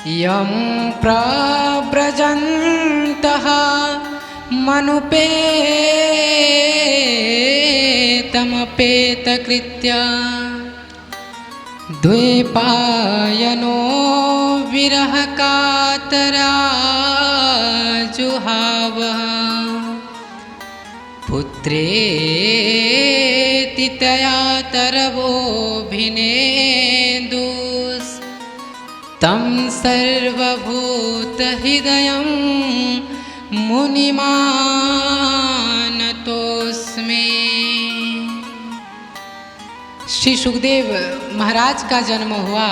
यं प्रव्रजन्तः मनुपेतमपेतकृत्य द्वैपायनो विरहकातराजुहावः पुत्रेति तया तरवोऽभिनेदुस्तं सर्वभूतहृदयं मुनिमानतोऽस्मि। श्री सुखदेव महाराज का जन्म हुआ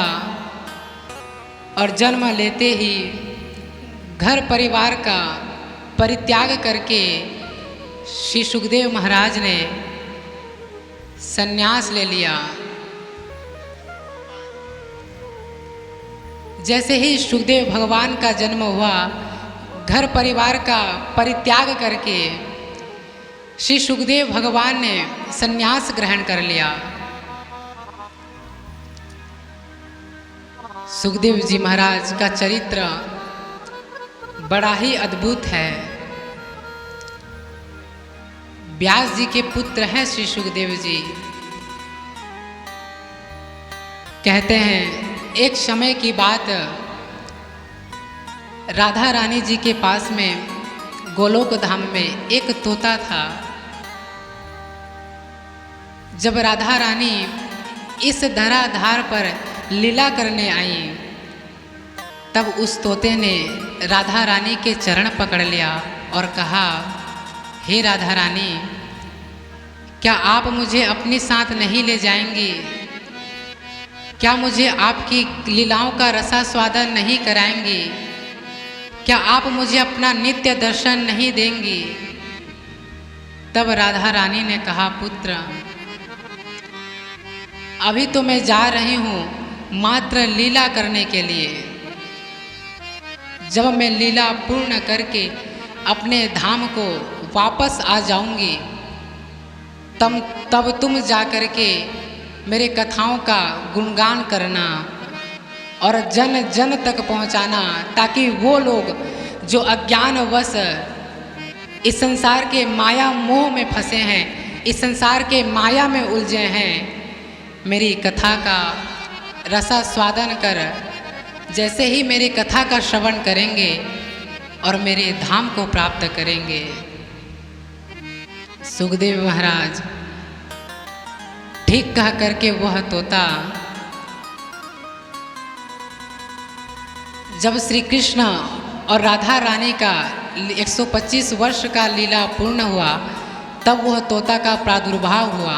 और जन्म लेते ही घर परिवार का परित्याग करके श्री सुखदेव महाराज ने संन्यास ले लिया। जैसे ही सुखदेव भगवान का जन्म हुआ, घर परिवार का परित्याग करके श्री सुखदेव भगवान ने संन्यास ग्रहण कर लिया। सुखदेव जी महाराज का चरित्र बड़ा ही अद्भुत है। व्यास जी के पुत्र हैं श्री सुखदेव जी। कहते हैं एक समय की बात, राधा रानी जी के पास में गोलोक धाम में एक तोता था। जब राधा रानी इस धराधार पर लीला करने आई, तब उस तोते ने राधा रानी के चरण पकड़ लिया और कहा, हे राधा रानी, क्या आप मुझे अपने साथ नहीं ले जाएंगी? क्या मुझे आपकी लीलाओं का रसास्वादन नहीं कराएंगी? क्या आप मुझे अपना नित्य दर्शन नहीं देंगी? तब राधा रानी ने कहा, पुत्र, अभी तो मैं जा रही हूँ मात्र लीला करने के लिए। जब मैं लीला पूर्ण करके अपने धाम को वापस आ जाऊंगी, तब तुम जाकर के मेरे कथाओं का गुणगान करना और जन जन तक पहुंचाना, ताकि वो लोग जो अज्ञानवश इस संसार के माया मोह में फंसे हैं, इस संसार के माया में उलझे हैं, मेरी कथा का रसास्वादन कर जैसे ही मेरी कथा का श्रवण करेंगे और मेरे धाम को प्राप्त करेंगे। सुखदेव महाराज ठीक कह करके वह तोता जब श्री कृष्ण और राधा रानी का 125 वर्ष का लीला पूर्ण हुआ, तब वह तोता का प्रादुर्भाव हुआ।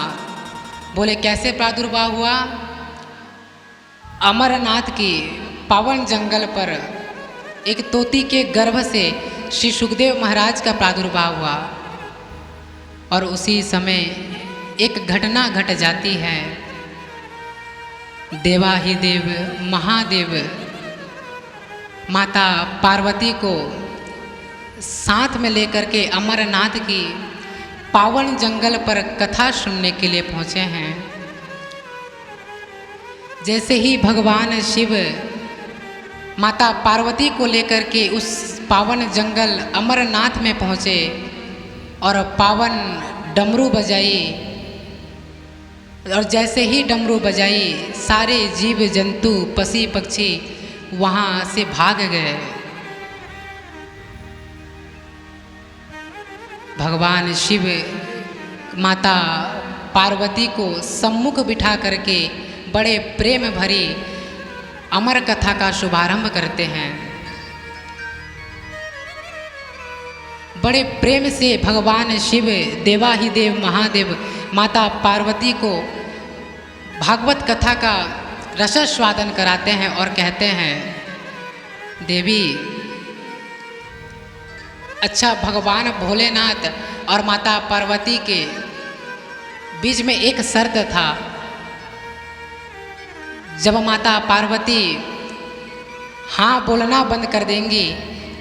बोले कैसे प्रादुर्भाव हुआ? अमरनाथ की पावन जंगल पर एक तोती के गर्भ से श्री सुखदेव महाराज का प्रादुर्भाव हुआ और उसी समय एक घटना घट जाती है। देवाधिदेव महादेव माता पार्वती को साथ में लेकर के अमरनाथ की पावन जंगल पर कथा सुनने के लिए पहुँचे हैं। जैसे ही भगवान शिव माता पार्वती को लेकर के उस पावन जंगल अमरनाथ में पहुँचे और पावन डमरू बजाई, और जैसे ही डमरू बजाई सारे जीव जंतु पशु पक्षी वहाँ से भाग गए। भगवान शिव माता पार्वती को सम्मुख बिठा करके बड़े प्रेम भरी अमर कथा का शुभारंभ करते हैं। बड़े प्रेम से भगवान शिव देवाधिदेव महादेव माता पार्वती को भागवत कथा का रसास्वादन कराते हैं और कहते हैं, देवी, अच्छा भगवान भोलेनाथ और माता पार्वती के बीच में एक शर्त था। जब माता पार्वती हाँ बोलना बंद कर देंगी,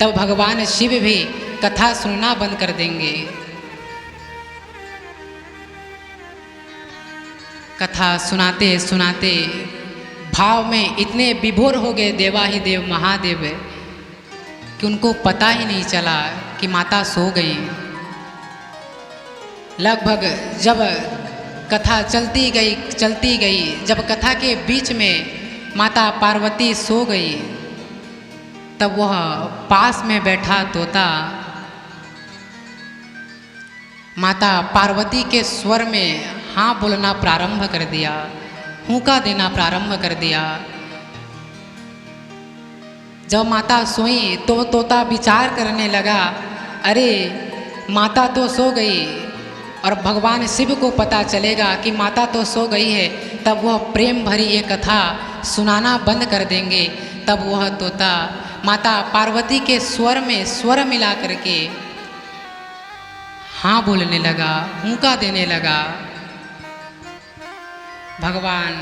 तब भगवान शिव भी कथा सुनना बंद कर देंगे। कथा सुनाते सुनाते भाव में इतने विभोर हो गए देवा ही देव महादेव कि उनको पता ही नहीं चला कि माता सो गई। लगभग जब कथा चलती गई, जब कथा के बीच में माता पार्वती सो गई, तब वह पास में बैठा तोता माता पार्वती के स्वर में हाँ बोलना प्रारंभ कर दिया, हुंका देना प्रारंभ कर दिया। जब माता सोई तो तोता विचार करने लगा, अरे माता तो सो गई और भगवान शिव को पता चलेगा कि माता तो सो गई है, तब वह प्रेम भरी ये कथा सुनाना बंद कर देंगे। तब वह तोता माता पार्वती के स्वर में स्वर मिला करके हाँ बोलने लगा, हुंका देने लगा। भगवान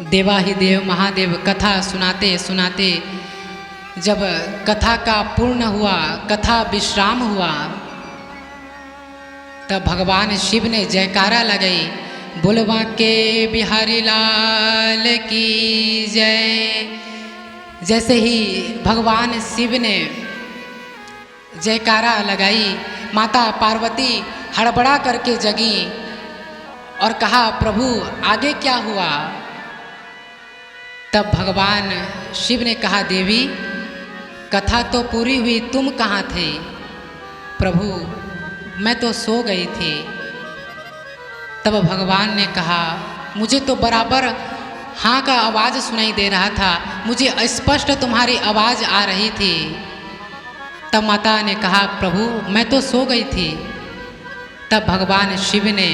देवा ही देव महादेव कथा सुनाते सुनाते जब कथा का पूर्ण हुआ, कथा विश्राम हुआ, तब भगवान शिव ने जयकारा लगाई, बोलवा के बिहारी लाल की जय। जैसे ही भगवान शिव ने जयकारा लगाई, माता पार्वती हड़बड़ा करके जगी और कहा, प्रभु आगे क्या हुआ? तब भगवान शिव ने कहा, देवी कथा तो पूरी हुई, तुम कहाँ थे? प्रभु मैं तो सो गई थी। तब भगवान ने कहा, मुझे तो बराबर हाँ का आवाज़ सुनाई दे रहा था, मुझे स्पष्ट तुम्हारी आवाज़ आ रही थी। तब माता ने कहा, प्रभु मैं तो सो गई थी। तब भगवान शिव ने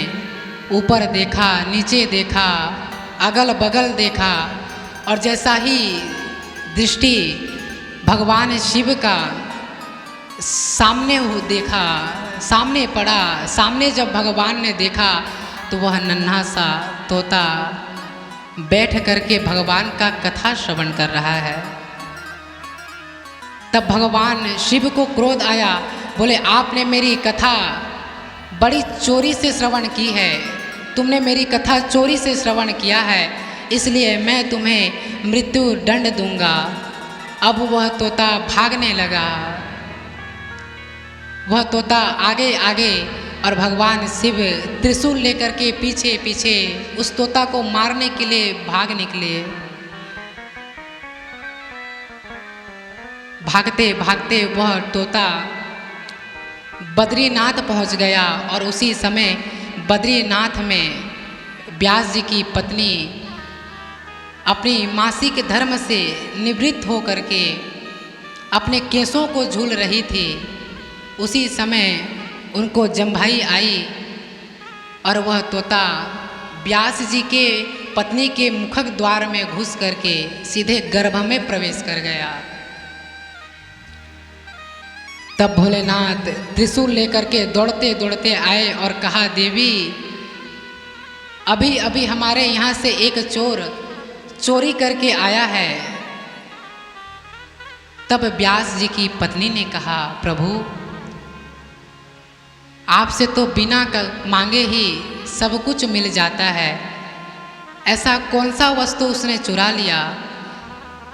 ऊपर देखा, नीचे देखा, अगल बगल देखा, और जैसा ही दृष्टि भगवान शिव का सामने देखा, सामने पड़ा, सामने जब भगवान ने देखा तो वह नन्हा सा तोता बैठ करके भगवान का कथा श्रवण कर रहा है। तब भगवान शिव को क्रोध आया, बोले आपने मेरी कथा बड़ी चोरी से श्रवण की है, तुमने मेरी कथा चोरी से श्रवण किया है, इसलिए मैं तुम्हें मृत्यु दंड दूंगा। अब वह तोता भागने लगा, वह तोता आगे आगे, और भगवान शिव त्रिशूल लेकर के पीछे पीछे उस तोता को मारने के लिए भाग निकले। भागते भागते वह तोता बद्रीनाथ पहुंच गया, और उसी समय बद्रीनाथ में व्यास जी की पत्नी अपनी मासिक धर्म से निवृत्त होकर के अपने केसों को झूल रही थी। उसी समय उनको जम्भाई आई और वह तोता व्यास जी के पत्नी के मुखक द्वार में घुस करके सीधे गर्भ में प्रवेश कर गया। तब भोलेनाथ त्रिशूल लेकर के दौड़ते दौड़ते आए और कहा, देवी अभी अभी हमारे यहाँ से एक चोर चोरी करके आया है। तब व्यास जी की पत्नी ने कहा, प्रभु आपसे तो बिना मांगे ही सब कुछ मिल जाता है, ऐसा कौन सा वस्तु उसने चुरा लिया?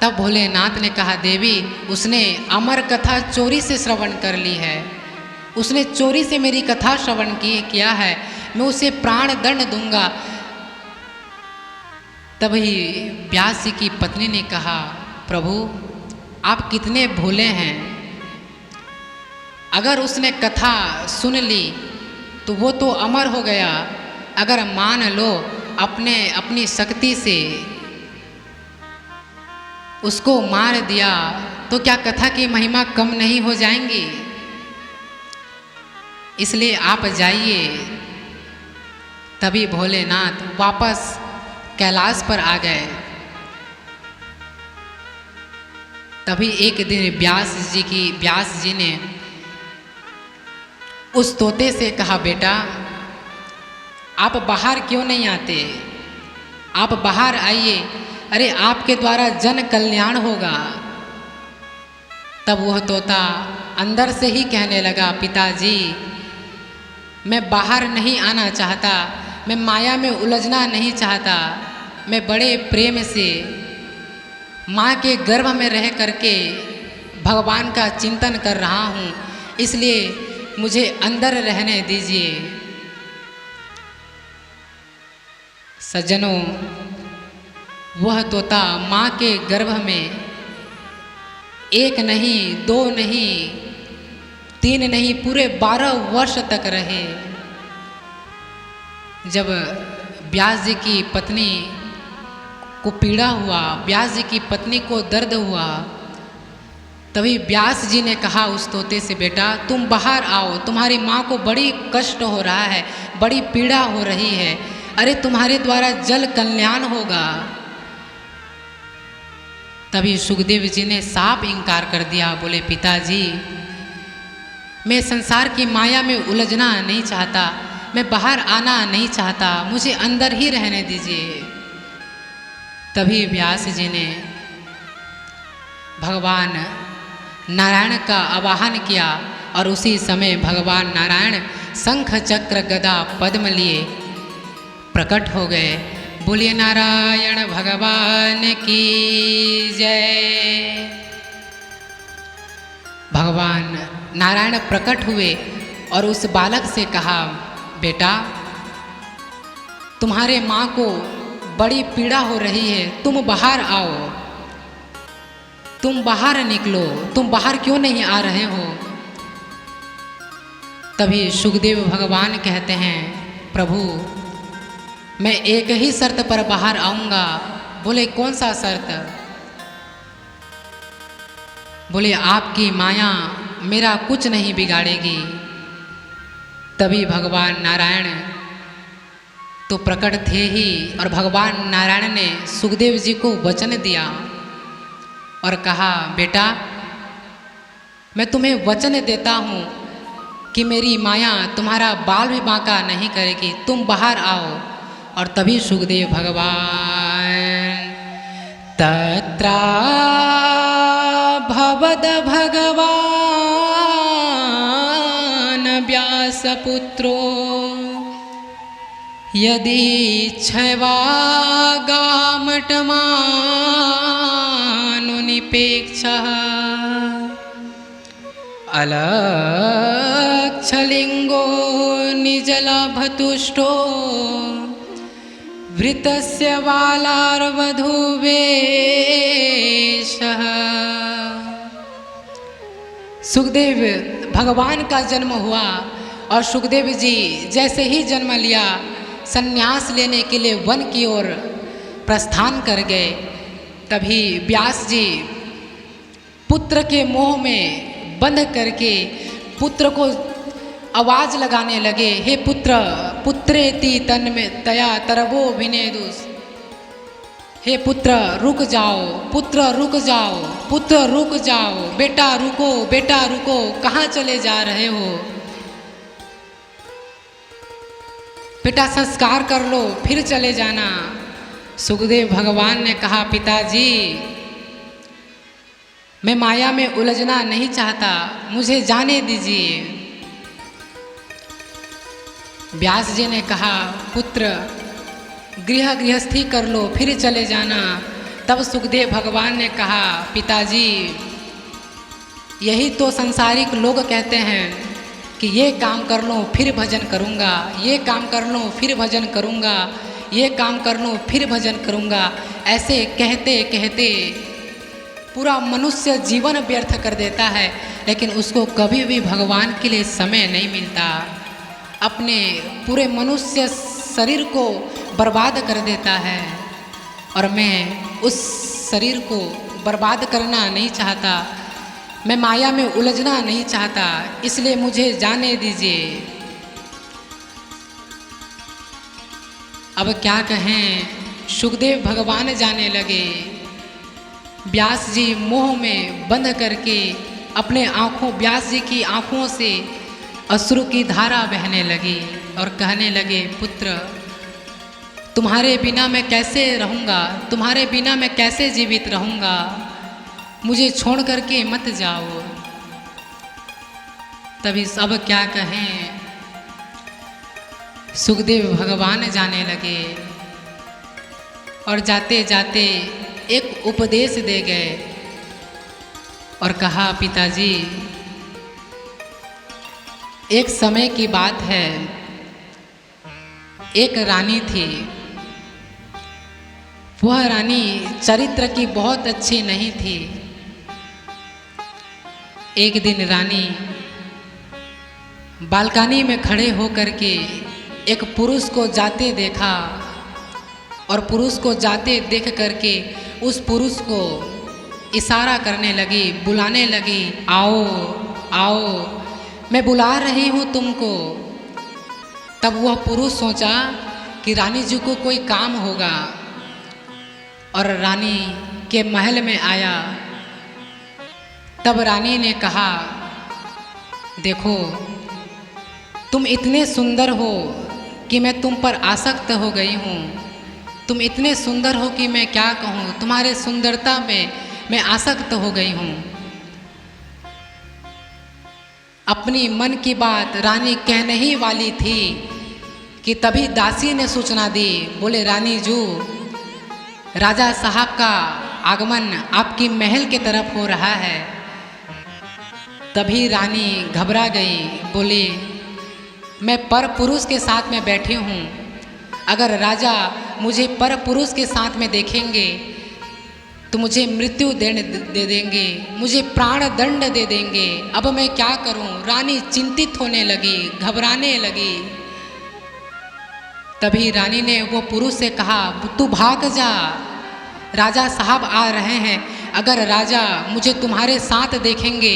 तब भोलेनाथ ने कहा, देवी उसने अमर कथा चोरी से श्रवण कर ली है, उसने चोरी से मेरी कथा श्रवण किया है, मैं उसे प्राण दंड दूंगा। तभी व्यास जी की पत्नी ने कहा, प्रभु आप कितने भोले हैं, अगर उसने कथा सुन ली तो वो तो अमर हो गया, अगर मान लो अपनी शक्ति से उसको मार दिया तो क्या कथा की महिमा कम नहीं हो जाएंगी? इसलिए आप जाइए। तभी भोलेनाथ वापस कैलाश पर आ गए। तभी एक दिन व्यास जी ने उस तोते से कहा, बेटा आप बाहर क्यों नहीं आते, आप बाहर आइए, अरे आपके द्वारा जन कल्याण होगा। तब वह तोता अंदर से ही कहने लगा, पिताजी मैं बाहर नहीं आना चाहता, मैं माया में उलझना नहीं चाहता, मैं बड़े प्रेम से माँ के गर्भ में रह करके भगवान का चिंतन कर रहा हूँ, इसलिए मुझे अंदर रहने दीजिए। सज्जनों, वह तोता माँ के गर्भ में 1 नहीं, 2 नहीं, 3 नहीं, पूरे 12 वर्ष तक रहे। जब व्यास जी की पत्नी को पीड़ा हुआ, व्यास जी की पत्नी को दर्द हुआ, तभी व्यास जी ने कहा उस तोते से, बेटा तुम बाहर आओ, तुम्हारी माँ को बड़ी कष्ट हो रहा है, बड़ी पीड़ा हो रही है, अरे तुम्हारे द्वारा जल कल्याण होगा। तभी सुखदेव जी ने साफ इनकार कर दिया, बोले पिताजी मैं संसार की माया में उलझना नहीं चाहता, मैं बाहर आना नहीं चाहता, मुझे अंदर ही रहने दीजिए। तभी व्यास जी ने भगवान नारायण का आवाहन किया और उसी समय भगवान नारायण शंख चक्र गदा पद्म लिए प्रकट हो गए। बोलिए नारायण भगवान की जय। भगवान नारायण प्रकट हुए और उस बालक से कहा, बेटा तुम्हारे माँ को बड़ी पीड़ा हो रही है, तुम बाहर आओ, तुम बाहर निकलो, तुम बाहर क्यों नहीं आ रहे हो। तभी सुखदेव भगवान कहते हैं, प्रभु मैं एक ही शर्त पर बाहर आऊँगा। बोले कौन सा शर्त। बोले आपकी माया मेरा कुछ नहीं बिगाड़ेगी। तभी भगवान नारायण तो प्रकट थे ही और भगवान नारायण ने सुखदेव जी को वचन दिया और कहा, बेटा मैं तुम्हें वचन देता हूँ कि मेरी माया तुम्हारा बाल भी बांका नहीं करेगी, तुम बाहर आओ। और तभी सुखदेव भगवान तत्रा भवद भगवान व्यासपुत्रो यदि क्षवागामटमानुनिपेक्षः अलक्षलिंगो निजलभतुष्टो वृतस्य बालार्वधूवेशः। सुखदेव भगवान का जन्म हुआ और सुखदेव जी जैसे ही जन्म लिया संन्यास लेने के लिए वन की ओर प्रस्थान कर गए। तभी व्यास जी पुत्र के मोह में बंध करके पुत्र को आवाज लगाने लगे, हे पुत्र पुत्रेति तन्मे तया तरवो विनेदुस। हे पुत्र रुक जाओ, पुत्र रुक जाओ, पुत्र रुक जाओ, बेटा रुको, बेटा रुको, कहाँ चले जा रहे हो, बेटा संस्कार कर लो फिर चले जाना। सुखदेव भगवान ने कहा, पिताजी मैं माया में उलझना नहीं चाहता, मुझे जाने दीजिए। व्यास जी ने कहा, पुत्र गृहस्थी कर लो फिर चले जाना। तब सुखदेव भगवान ने कहा, पिताजी यही तो संसारिक लोग कहते हैं कि ये काम कर लो फिर भजन करूँगा, ये काम कर लो फिर भजन करूँगा, ये काम कर लो फिर भजन करूँगा। ऐसे कहते कहते पूरा मनुष्य जीवन व्यर्थ कर देता है, लेकिन उसको कभी भी भगवान के लिए समय नहीं मिलता। अपने पूरे मनुष्य शरीर को बर्बाद कर देता है और मैं उस शरीर को बर्बाद करना नहीं चाहता, मैं माया में उलझना नहीं चाहता, इसलिए मुझे जाने दीजिए। अब क्या कहें, सुखदेव भगवान जाने लगे। व्यास जी मोह में बंध करके अपने आँखों, व्यास जी की आँखों से अश्रु की धारा बहने लगी और कहने लगे, पुत्र तुम्हारे बिना मैं कैसे रहूँगा, तुम्हारे बिना मैं कैसे जीवित रहूँगा, मुझे छोड़ करके मत जाओ। तभी सब क्या कहें, सुखदेव भगवान जाने लगे और जाते जाते एक उपदेश दे गए और कहा, पिताजी, एक समय की बात है, एक रानी थी। वह रानी चरित्र की बहुत अच्छी नहीं थी। एक दिन रानी बालकनी में खड़े होकर के एक पुरुष को जाते देखा और पुरुष को जाते देख करके उस पुरुष को इशारा करने लगी, बुलाने लगी, आओ आओ, मैं बुला रही हूँ तुमको। तब वह पुरुष सोचा कि रानी जी को कोई काम होगा और रानी के महल में आया। तब रानी ने कहा, देखो, तुम इतने सुंदर हो कि मैं तुम पर आसक्त हो गई हूँ। तुम इतने सुंदर हो कि मैं क्या कहूँ, तुम्हारे सुंदरता में मैं आसक्त हो गई हूँ। अपनी मन की बात रानी कहने ही वाली थी कि तभी दासी ने सूचना दी। बोले, रानी जू, राजा साहब का आगमन आपकी महल के तरफ हो रहा है। तभी रानी घबरा गई, बोली, मैं पर पुरुष के साथ में बैठी हूँ। अगर राजा मुझे पर पुरुष के साथ में देखेंगे तो मुझे मृत्यु दे देंगे, मुझे प्राण दंड दे देंगे। अब मैं क्या करूं? रानी चिंतित होने लगी, घबराने लगी। तभी रानी ने वो पुरुष से कहा, तू भाग जा, राजा साहब आ रहे हैं। अगर राजा मुझे तुम्हारे साथ देखेंगे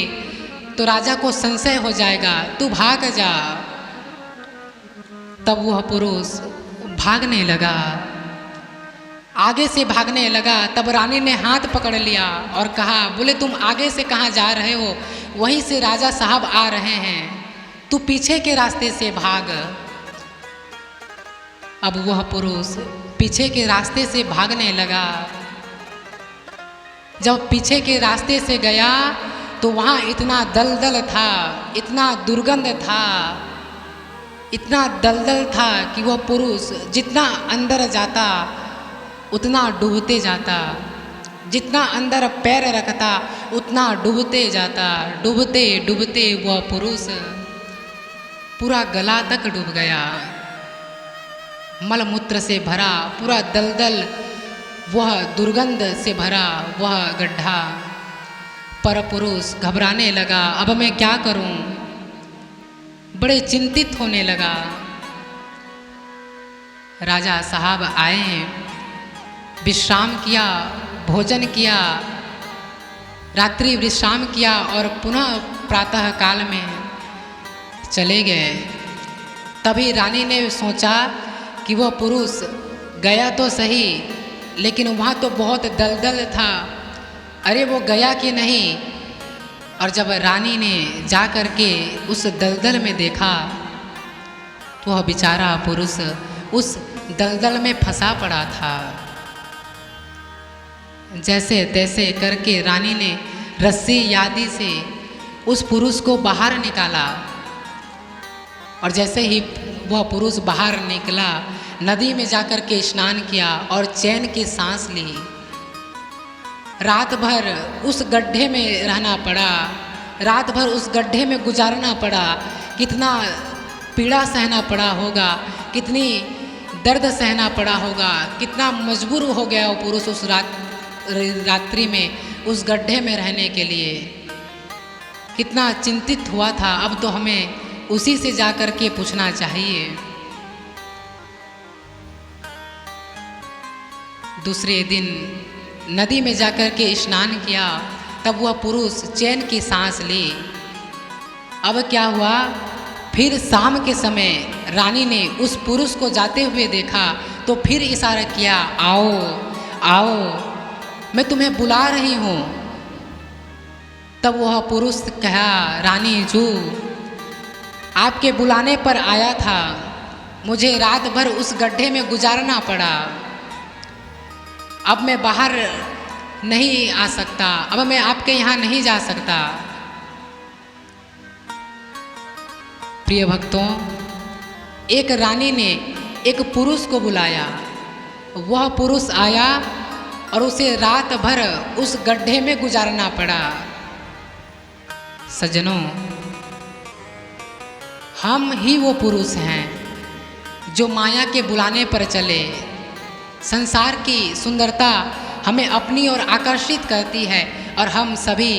तो राजा को संशय हो जाएगा, तू भाग जा। तब वह पुरुष भागने लगा, आगे से भागने लगा। तब रानी ने हाथ पकड़ लिया और कहा, बोले, तुम आगे से कहाँ जा रहे हो? वहीं से राजा साहब आ रहे हैं, तू पीछे के रास्ते से भाग। अब वह पुरुष पीछे के रास्ते से भागने लगा। जब पीछे के रास्ते से गया तो वहाँ इतना दलदल था, इतना दुर्गंध था, इतना दलदल था कि वह पुरुष जितना अंदर जाता उतना डूबते जाता, जितना अंदर पैर रखता उतना डूबते जाता। डूबते डूबते वह पुरुष पूरा गला तक डूब गया। मलमूत्र से भरा पूरा दलदल, वह दुर्गंध से भरा वह गड्ढा। पर पुरुष घबराने लगा, अब मैं क्या करूं? बड़े चिंतित होने लगा। राजा साहब आए, विश्राम किया, भोजन किया, रात्रि विश्राम किया और पुनः प्रातः काल में चले गए। तभी रानी ने सोचा कि वह पुरुष गया तो सही, लेकिन वहाँ तो बहुत दलदल था, अरे वो गया कि नहीं। और जब रानी ने जा कर के उस दलदल में देखा तो वह बेचारा पुरुष उस दलदल में फंसा पड़ा था। जैसे तैसे करके रानी ने रस्सी यादी से उस पुरुष को बाहर निकाला और जैसे ही वह पुरुष बाहर निकला, नदी में जाकर के स्नान किया और चैन की सांस ली। रात भर उस गड्ढे में रहना पड़ा, रात भर उस गड्ढे में गुजारना पड़ा। कितना पीड़ा सहना पड़ा होगा, कितनी दर्द सहना पड़ा होगा, कितना मजबूर हो गया वो पुरुष उस रात्रि में उस गड्ढे में रहने के लिए, कितना चिंतित हुआ था। अब तो हमें उसी से जाकर के पूछना चाहिए। दूसरे दिन नदी में जाकर के स्नान किया, तब वह पुरुष चैन की सांस ली। अब क्या हुआ, फिर शाम के समय रानी ने उस पुरुष को जाते हुए देखा तो फिर इशारा किया, आओ आओ, मैं तुम्हें बुला रही हूँ। तब वह पुरुष कहा, रानी जू, आपके बुलाने पर आया था, मुझे रात भर उस गड्ढे में गुजारना पड़ा। अब मैं बाहर नहीं आ सकता, अब मैं आपके यहाँ नहीं जा सकता। प्रिय भक्तों, एक रानी ने एक पुरुष को बुलाया वह पुरुष आया और उसे रात भर उस गड्ढे में गुजारना पड़ा। सज्जनों, हम ही वो पुरुष हैं जो माया के बुलाने पर चले। संसार की सुंदरता हमें अपनी ओर आकर्षित करती है और हम सभी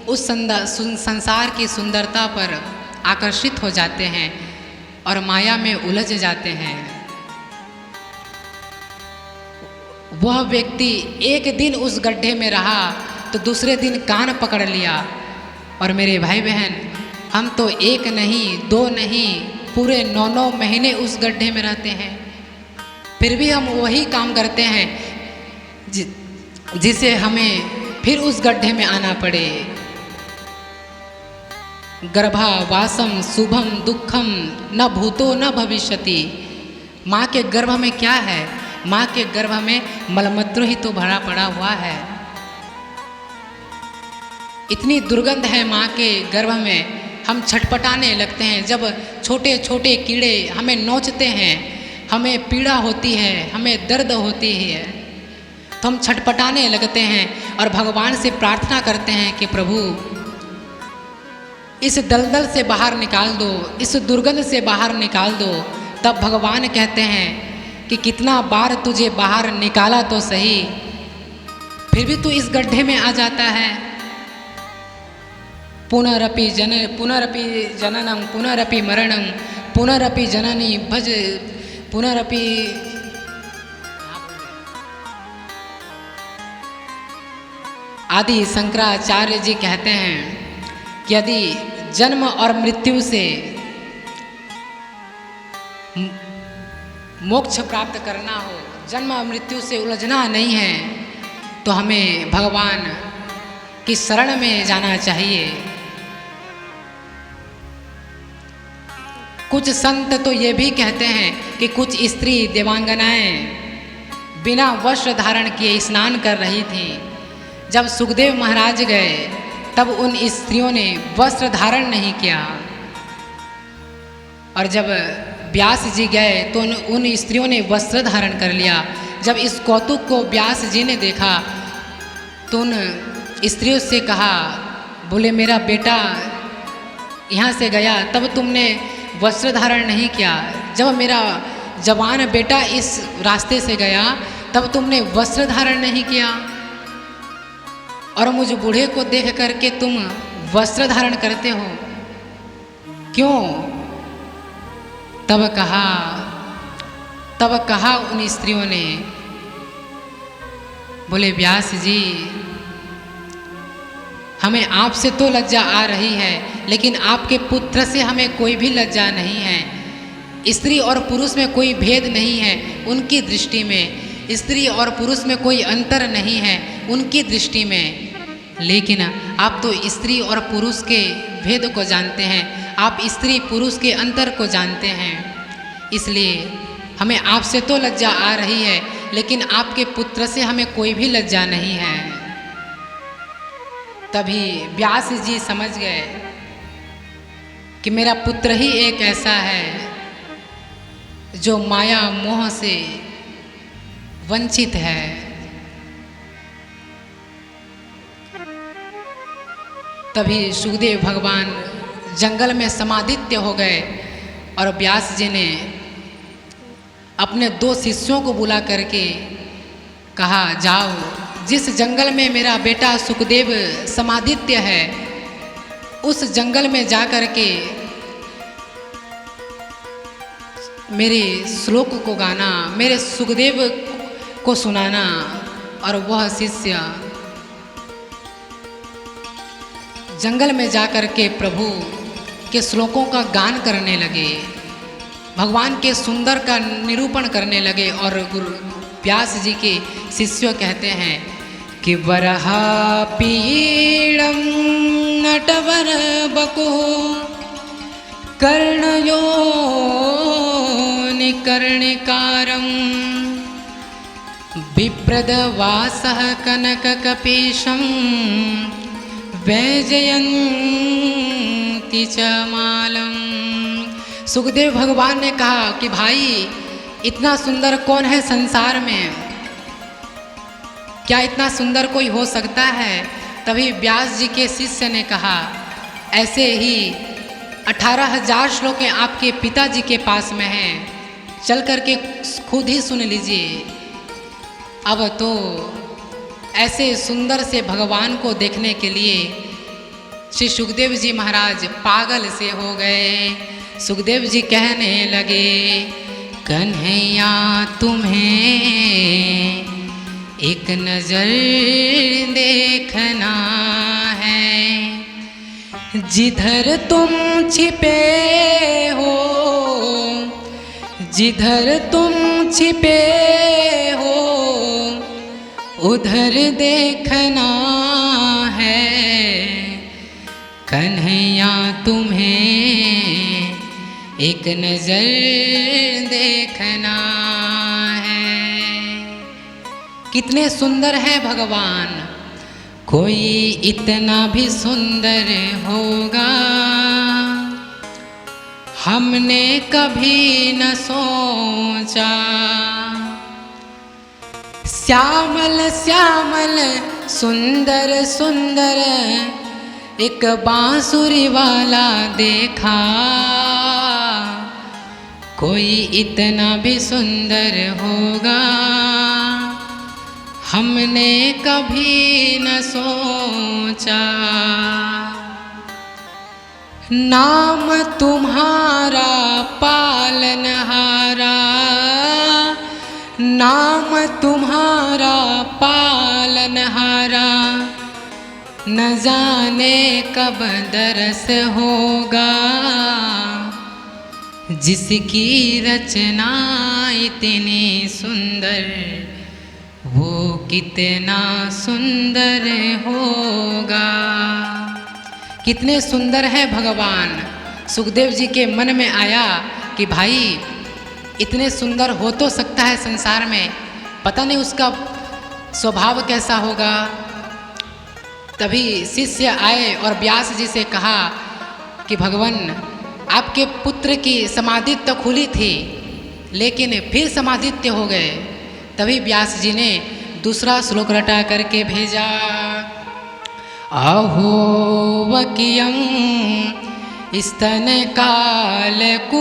उस संसार की सुंदरता पर आकर्षित हो जाते हैं और माया में उलझ जाते हैं। वह व्यक्ति एक दिन उस गड्ढे में रहा तो दूसरे दिन कान पकड़ लिया। और मेरे भाई बहन, हम तो एक नहीं, दो नहीं, पूरे 9 महीने उस गड्ढे में रहते हैं, फिर भी हम वही काम करते हैं जिसे हमें फिर उस गड्ढे में आना पड़े। गर्भावासम शुभम दुखम न भूतो न भविष्यति। माँ के गर्भ में क्या है? माँ के गर्भ में मलमूत्र ही तो भरा पड़ा हुआ है। इतनी दुर्गंध है माँ के गर्भ में, हम छटपटाने लगते हैं। जब छोटे छोटे कीड़े हमें नोचते हैं, हमें पीड़ा होती है, हमें दर्द होती है, तो हम छटपटाने लगते हैं और भगवान से प्रार्थना करते हैं कि प्रभु इस दलदल से बाहर निकाल दो, इस दुर्गंध से बाहर निकाल दो। तब भगवान कहते हैं कि कितना बार तुझे बाहर निकाला तो सही, फिर भी तू इस गड्ढे में आ जाता है। पुनरपि जननम पुनरपि मरणम पुनरपि जननी भज पुनरपि। आदि शंकराचार्य जी कहते हैं कि यदि जन्म और मृत्यु से मोक्ष प्राप्त करना हो, जन्म और मृत्यु से उलझना नहीं है, तो हमें भगवान की शरण में जाना चाहिए। कुछ संत तो ये भी कहते हैं कि कुछ स्त्री देवांगनाएं बिना वस्त्र धारण किए स्नान कर रही थीं। जब सुखदेव महाराज गए तब उन स्त्रियों ने वस्त्र धारण नहीं किया, और जब व्यास जी गए तो उन स्त्रियों ने वस्त्र धारण कर लिया। जब इस कौतुक को व्यास जी ने देखा तो उन स्त्रियों से कहा, बोले मेरा बेटा यहाँ से गया तब तुमने वस्त्र धारण नहीं किया, जब मेरा जवान बेटा इस रास्ते से गया तब तुमने वस्त्र धारण नहीं किया, और मुझ बूढ़े को देख करके तुम वस्त्र धारण करते हो, क्यों? तब कहा उन स्त्रियों ने, बोले व्यास जी हमें आपसे तो लज्जा आ रही है, लेकिन आपके पुत्र से हमें कोई भी लज्जा नहीं है। स्त्री और पुरुष में कोई भेद नहीं है उनकी दृष्टि में, स्त्री और पुरुष में कोई अंतर नहीं है उनकी दृष्टि में, लेकिन आप तो स्त्री और पुरुष के भेद को जानते हैं, आप स्त्री पुरुष के अंतर को जानते हैं, इसलिए हमें आपसे तो लज्जा आ रही है, लेकिन आपके पुत्र से हमें कोई भी लज्जा नहीं है। तभी व्यास जी समझ गए कि मेरा पुत्र ही एक ऐसा है जो माया मोह से वंचित है। तभी सुखदेव भगवान जंगल में समाधित्य हो गए और व्यास जी ने अपने 2 शिष्यों को बुला करके कहा, जाओ जिस जंगल में मेरा बेटा सुखदेव समाधित्य है उस जंगल में जा कर के मेरे श्लोक को गाना, मेरे सुखदेव को सुनाना। और वह शिष्य जंगल में जा कर के प्रभु के श्लोकों का गान करने लगे, भगवान के सुंदर का निरूपण करने लगे। और गुरु व्यास जी के शिष्य कहते हैं कि वरहा पीड़म नटवर बको कर्णयो निकर्णिकारम विप्रदवासः कनककपीशं वैजयन्ती च मालम। सुखदेव भगवान ने कहा कि भाई इतना सुंदर कौन है संसार में, क्या इतना सुंदर कोई हो सकता है। तभी व्यास जी के शिष्य ने कहा, ऐसे ही 18,000 श्लोक आपके पिताजी के पास में हैं, चल करके खुद ही सुन लीजिए। अब तो ऐसे सुंदर से भगवान को देखने के लिए श्री सुखदेव जी महाराज पागल से हो गए। सुखदेव जी कहने लगे, कन्हैया तुम्हें एक नजर देखना है, जिधर तुम छिपे हो, जिधर तुम छिपे हो उधर देखना है, कन्हैया तुम्हें एक नजर देखना है। कितने सुंदर है भगवान, कोई इतना भी सुंदर होगा हमने कभी न सोचा। श्यामल श्यामल सुंदर सुंदर एक बांसुरी वाला देखा, कोई इतना भी सुंदर होगा हमने कभी न सोचा। नाम तुम्हारा पालनहारा, नाम तुम्हारा पालनहारा, न जाने कब दरस होगा, जिसकी रचना इतनी सुंदर वो कितना सुंदर होगा। कितने सुंदर है भगवान। सुखदेव जी के मन में आया कि भाई इतने सुंदर हो तो सकता है संसार में, पता नहीं उसका स्वभाव कैसा होगा। तभी शिष्य आए और व्यास जी से कहा कि भगवान आपके पुत्र की समाधि तो खुली थी लेकिन फिर समाधित्य हो गए। तभी व्यास जी ने दूसरा श्लोक रटा करके भेजा, अहो वकियं स्तन कालकूटं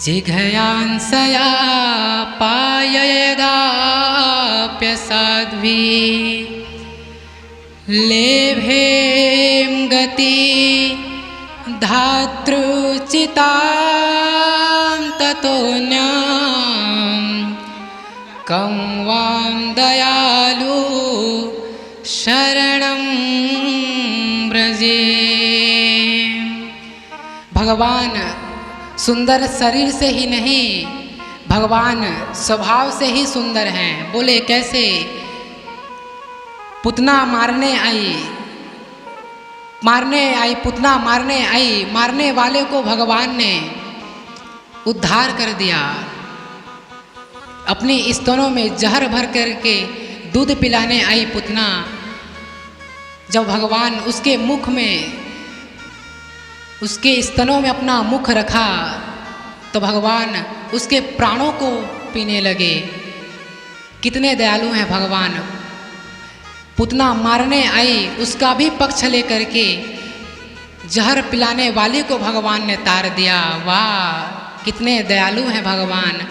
जिघयांसया पाययदाप्य साध्वी, लेभेम गति धातृचितां ततोऽन्यां कं वां दयालु शरणं व्रजे। भगवान सुंदर शरीर से ही नहीं, भगवान स्वभाव से ही सुंदर हैं। बोले कैसे? पुतना मारने आई, पुतना मारने आई, मारने वाले को भगवान ने उद्धार कर दिया। अपनी स्तनों में जहर भर करके दूध पिलाने आई पुतना, जब भगवान उसके मुख में, उसके स्तनों में अपना मुख रखा तो भगवान उसके प्राणों को पीने लगे। कितने दयालु हैं भगवान। पुतना मारने आई, उसका भी पक्ष लेकर के जहर पिलाने वाले को भगवान ने तार दिया। वाह, कितने दयालु हैं भगवान।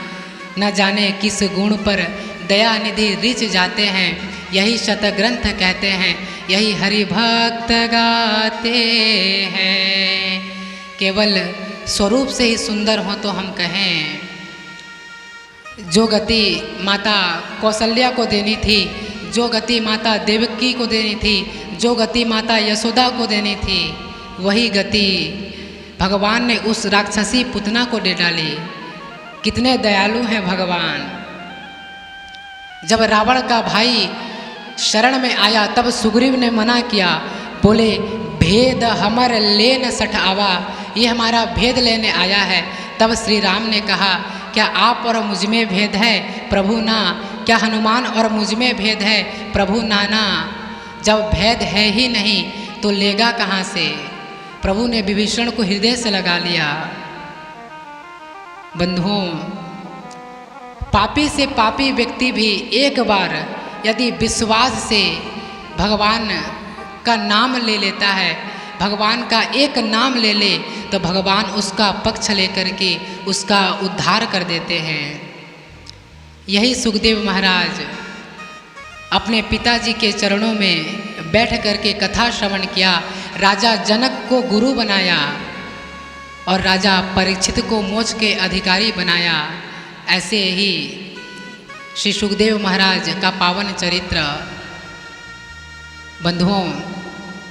न जाने किस गुण पर दया निधि रिच जाते हैं, यही शतग्रंथ कहते हैं, यही हरि भक्त गाते हैं। केवल स्वरूप से ही सुंदर हो तो हम कहें। जो गति माता कौशल्या को देनी थी, जो गति माता देवकी को देनी थी, जो गति माता यशोदा को देनी थी, वही गति भगवान ने उस राक्षसी पुतना को दे डाली। कितने दयालु हैं भगवान। जब रावण का भाई शरण में आया तब सुग्रीव ने मना किया, बोले भेद हमर लेन सठ आवा, ये हमारा भेद लेने आया है। तब श्री राम ने कहा, क्या आप और मुझ में भेद है प्रभु ना? क्या हनुमान और मुझ में भेद है प्रभु नाना? जब भेद है ही नहीं तो लेगा कहाँ से? प्रभु ने विभीषण को हृदय से लगा लिया। बंधुओं, पापी से पापी व्यक्ति भी एक बार यदि विश्वास से भगवान का नाम ले लेता है, भगवान का एक नाम ले ले, तो भगवान उसका पक्ष लेकर के उसका उद्धार कर देते हैं। यही सुखदेव महाराज अपने पिताजी के चरणों में बैठ करके कथा श्रवण किया, राजा जनक को गुरु बनाया और राजा परीक्षित को मोक्ष के अधिकारी बनाया। ऐसे ही श्री सुखदेव महाराज का पावन चरित्र। बंधुओं,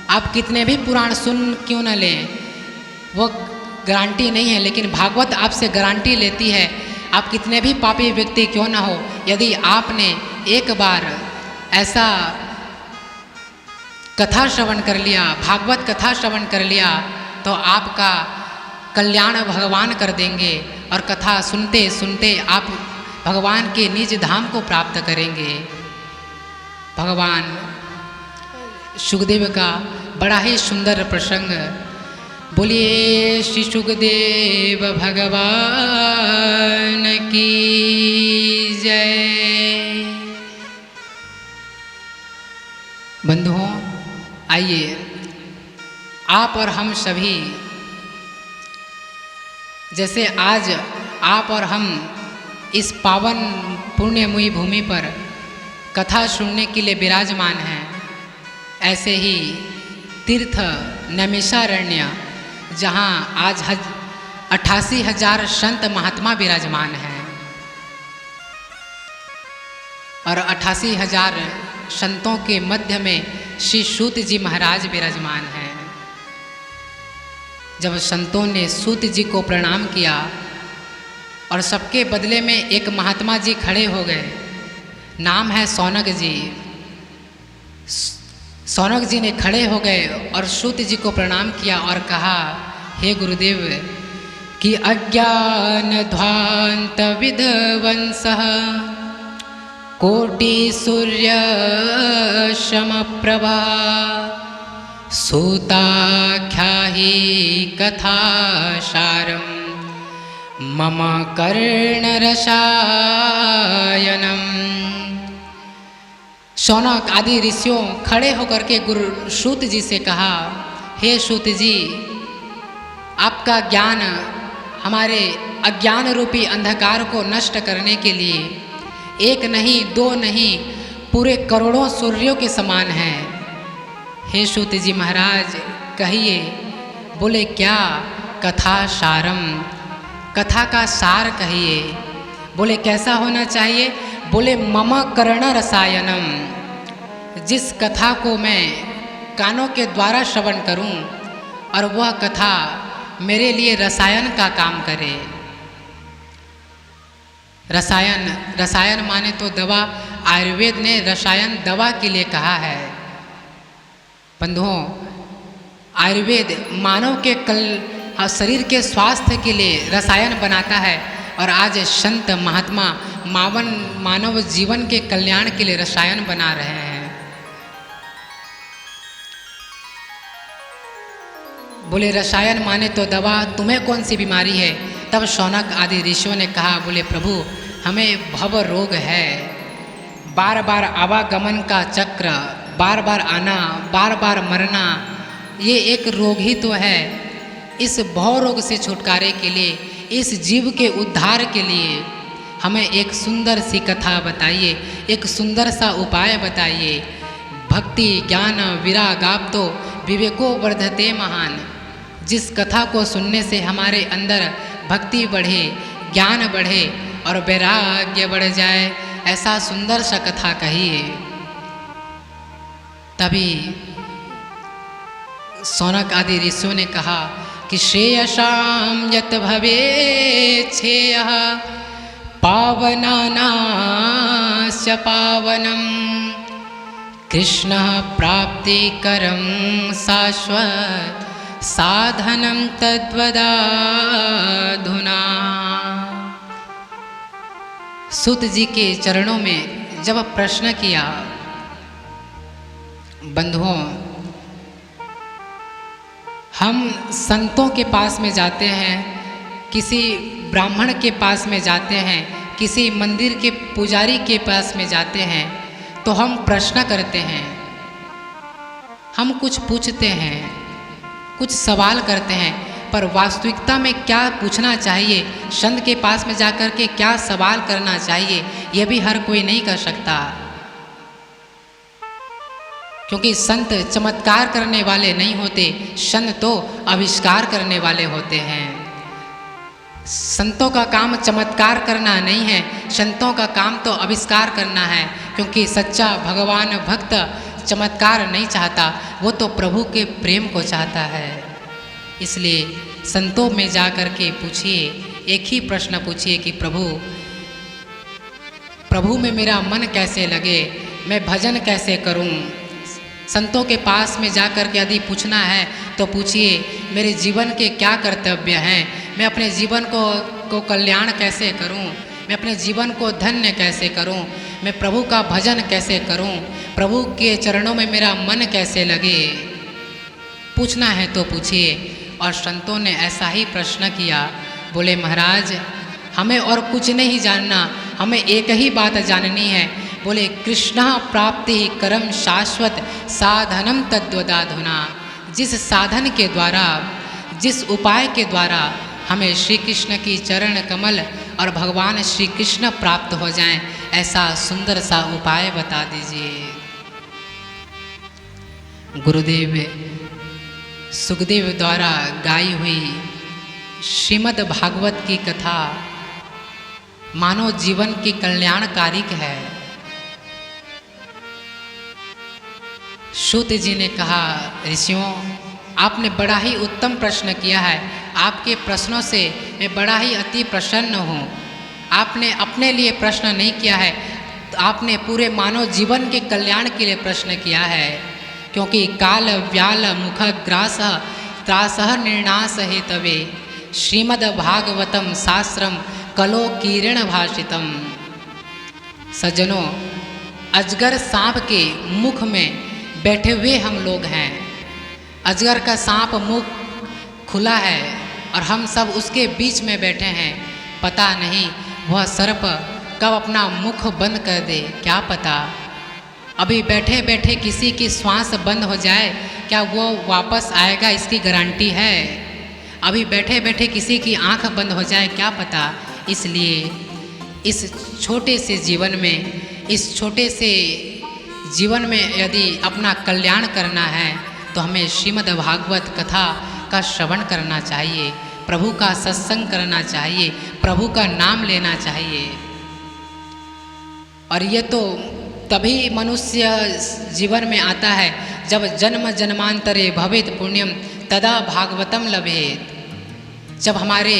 आप कितने भी पुराण सुन क्यों न लें, वो गारंटी नहीं है, लेकिन भागवत आपसे गारंटी लेती है। आप कितने भी पापी व्यक्ति क्यों न हो, यदि आपने एक बार ऐसा कथा श्रवण कर लिया, भागवत कथा श्रवण कर लिया, तो आपका कल्याण भगवान कर देंगे और कथा सुनते सुनते आप भगवान के निज धाम को प्राप्त करेंगे। भगवान सुखदेव का बड़ा ही सुंदर प्रसंग। बोलिए श्री सुखदेव भगवान की जय। बंधुओं, आइए आप और हम सभी, जैसे आज आप और हम इस पावन पुण्यमयी भूमि पर कथा सुनने के लिए विराजमान हैं, ऐसे ही तीर्थ नैमिषारण्य, जहाँ आज 88,000 संत महात्मा विराजमान हैं और 88,000 संतों के मध्य में श्री सूत जी महाराज विराजमान हैं। जब संतों ने सूत जी को प्रणाम किया और सबके बदले में एक महात्मा जी खड़े हो गए, नाम है सौनक जी। सौनक जी ने खड़े हो गए और सूत जी को प्रणाम किया और कहा, हे गुरुदेव, कि अज्ञान ध्वांत विध्वंसः कोटि सूर्य समप्रभा सूताख्याहि कथासारं मम कर्णरसायनम्। शौनक आदि ऋषियों खड़े होकर के गुरु सूत जी से कहा, हे सूत जी, आपका ज्ञान हमारे अज्ञान रूपी अंधकार को नष्ट करने के लिए एक नहीं दो नहीं पूरे करोड़ों सूर्यों के समान है। हे सूत जी महाराज, कहिए। बोले, क्या? कथा सारम, कथा का सार कहिए। बोले, कैसा होना चाहिए? बोले, मम कर्ण रसायनम, जिस कथा को मैं कानों के द्वारा श्रवण करूं और वह कथा मेरे लिए रसायन का काम करे। रसायन, रसायन माने तो दवा। आयुर्वेद ने रसायन दवा के लिए कहा है। बंधुओं, आयुर्वेद मानव के शरीर के स्वास्थ्य के लिए रसायन बनाता है और आज संत महात्मा मानव जीवन के कल्याण के लिए रसायन बना रहे हैं। बोले, रसायन माने तो दवा, तुम्हें कौन सी बीमारी है? तब शौनक आदि ऋषियों ने कहा, बोले प्रभु, हमें भव रोग है, बार बार आवागमन का चक्र, बार बार आना, बार बार मरना, ये एक रोग ही तो है। इस भव रोग से छुटकारे के लिए, इस जीव के उद्धार के लिए हमें एक सुंदर सी कथा बताइए, एक सुंदर सा उपाय बताइए। भक्ति ज्ञान विरागाप्तो विवेको वर्धते महान, जिस कथा को सुनने से हमारे अंदर भक्ति बढ़े, ज्ञान बढ़े और वैराग्य बढ़ जाए, ऐसा सुंदर सा कथा कहिए। तभी शौनक आदि ऋषियों ने कहा कि श्रेयसाम यत भवे छेयः पावनानास्य पावनम कृष्ण प्राप्तिकरं शाश्वत साधनं तद्वदाधुना। सूत जी के चरणों में जब प्रश्न किया, बंधुओं, हम संतों के पास में जाते हैं, किसी ब्राह्मण के पास में जाते हैं, किसी मंदिर के पुजारी के पास में जाते हैं, तो हम प्रश्न करते हैं, हम कुछ पूछते हैं, कुछ सवाल करते हैं, पर वास्तविकता में क्या पूछना चाहिए, संत के पास में जाकर के क्या सवाल करना चाहिए, यह भी हर कोई नहीं कर सकता। क्योंकि संत चमत्कार करने वाले नहीं होते, संत तो आविष्कार करने वाले होते हैं। संतों का काम चमत्कार करना नहीं है, संतों का काम तो आविष्कार करना है। क्योंकि सच्चा भगवान भक्त चमत्कार नहीं चाहता, वो तो प्रभु के प्रेम को चाहता है। इसलिए संतों में जा कर के पूछिए, एक ही प्रश्न पूछिए कि प्रभु में मेरा मन कैसे लगे, मैं भजन कैसे करूं। संतों के पास में जा कर के यदि पूछना है तो पूछिए, मेरे जीवन के क्या कर्तव्य हैं, मैं अपने जीवन को कल्याण कैसे करूं, मैं अपने जीवन को धन्य कैसे करूं, मैं प्रभु का भजन कैसे करूं, प्रभु के चरणों में मेरा मन कैसे लगे। पूछना है तो पूछिए। और संतों ने ऐसा ही प्रश्न किया, बोले महाराज हमें और कुछ नहीं जानना, हमें एक ही बात जाननी है। बोले कृष्ण प्राप्ति करम शाश्वत साधनम तद्वदाधुना। जिस साधन के द्वारा, जिस उपाय के द्वारा हमें श्री कृष्ण की चरण कमल और भगवान श्री कृष्ण प्राप्त हो जाएं, ऐसा सुंदर सा उपाय बता दीजिए। गुरुदेव सुखदेव द्वारा गाई हुई श्रीमद् भागवत की कथा मानव जीवन की कल्याणकारिक है। सूत जी ने कहा, ऋषियों आपने बड़ा ही उत्तम प्रश्न किया है, आपके प्रश्नों से मैं बड़ा ही अति प्रसन्न हूँ। आपने अपने लिए प्रश्न नहीं किया है, तो आपने पूरे मानव जीवन के कल्याण के लिए प्रश्न किया है। क्योंकि काल व्याल मुख ग्रास त्रासह निर्णास हेतवे श्रीमद् भागवतम शास्त्रम कलो किरण भाषितम। सज्जनों, अजगर सांप के मुख में बैठे हुए हम लोग हैं। अजगर का सांप मुख खुला है और हम सब उसके बीच में बैठे हैं। पता नहीं वह सर्प कब अपना मुख बंद कर दे, क्या पता। अभी बैठे बैठे किसी की श्वास बंद हो जाए, क्या वो वापस आएगा, इसकी गारंटी है। अभी बैठे बैठे किसी की आंख बंद हो जाए, क्या पता। इसलिए इस छोटे से जीवन में, इस छोटे से जीवन में यदि अपना कल्याण करना है तो हमें श्रीमद् भागवत कथा का श्रवण करना चाहिए, प्रभु का सत्संग करना चाहिए, प्रभु का नाम लेना चाहिए। और ये तो तभी मनुष्य जीवन में आता है जब जन्म जन्मांतरे भवेत पुण्यम तदा भागवतम लभेत। जब हमारे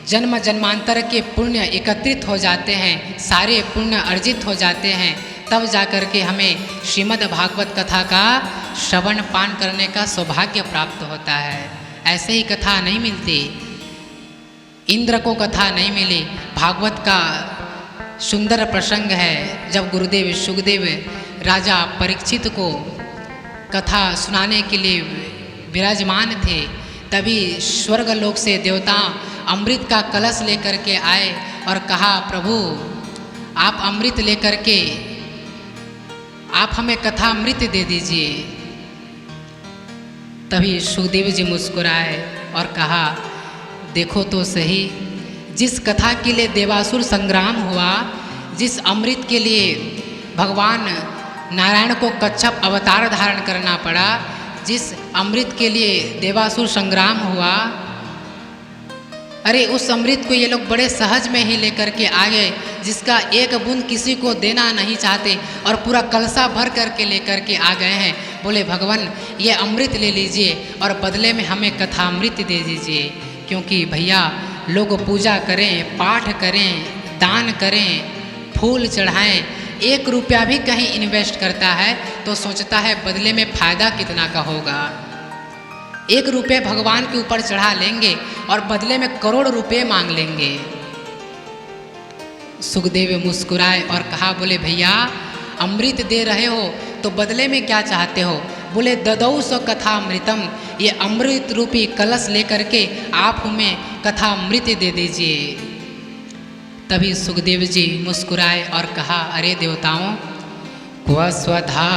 जन्म जन्मांतर के पुण्य एकत्रित हो जाते हैं, सारे पुण्य अर्जित हो जाते हैं, तब जाकर के हमें श्रीमद् भागवत कथा का श्रवण पान करने का सौभाग्य प्राप्त होता है। ऐसे ही कथा नहीं मिलती। इंद्र को कथा नहीं मिली। भागवत का सुंदर प्रसंग है, जब गुरुदेव सुखदेव राजा परीक्षित को कथा सुनाने के लिए विराजमान थे, तभी स्वर्ग लोक से देवता अमृत का कलश लेकर के आए और कहा, प्रभु आप अमृत लेकर के आप हमें कथा अमृत दे दीजिए। तभी सुखदेव जी मुस्कुराए और कहा, देखो तो सही, जिस कथा के लिए देवासुर संग्राम हुआ, जिस अमृत के लिए भगवान नारायण को कच्छप अवतार धारण करना पड़ा, जिस अमृत के लिए देवासुर संग्राम हुआ, अरे उस अमृत को ये लोग बड़े सहज में ही लेकर के आ गए, जिसका एक बूंद किसी को देना नहीं चाहते और पूरा कलसा भर करके लेकर के आ गए हैं। बोले भगवान ये अमृत ले लीजिए और बदले में हमें कथा अमृत दे दीजिए। क्योंकि भैया लोग पूजा करें, पाठ करें, दान करें, फूल चढ़ाएं, 1 रुपया भी कहीं इन्वेस्ट करता है तो सोचता है बदले में फ़ायदा कितना का होगा। 1 रुपये भगवान के ऊपर चढ़ा लेंगे और बदले में करोड़ रुपये मांग लेंगे। सुखदेव मुस्कुराए और कहा, बोले भैया अमृत दे रहे हो तो बदले में क्या चाहते हो। बोले ददौ सो कथा अमृतम, ये अमृत रूपी कलश लेकर के आप हमें कथामृत दे दीजिए। तभी सुखदेव जी मुस्कुराए और कहा, अरे देवताओं, क्व स्वधा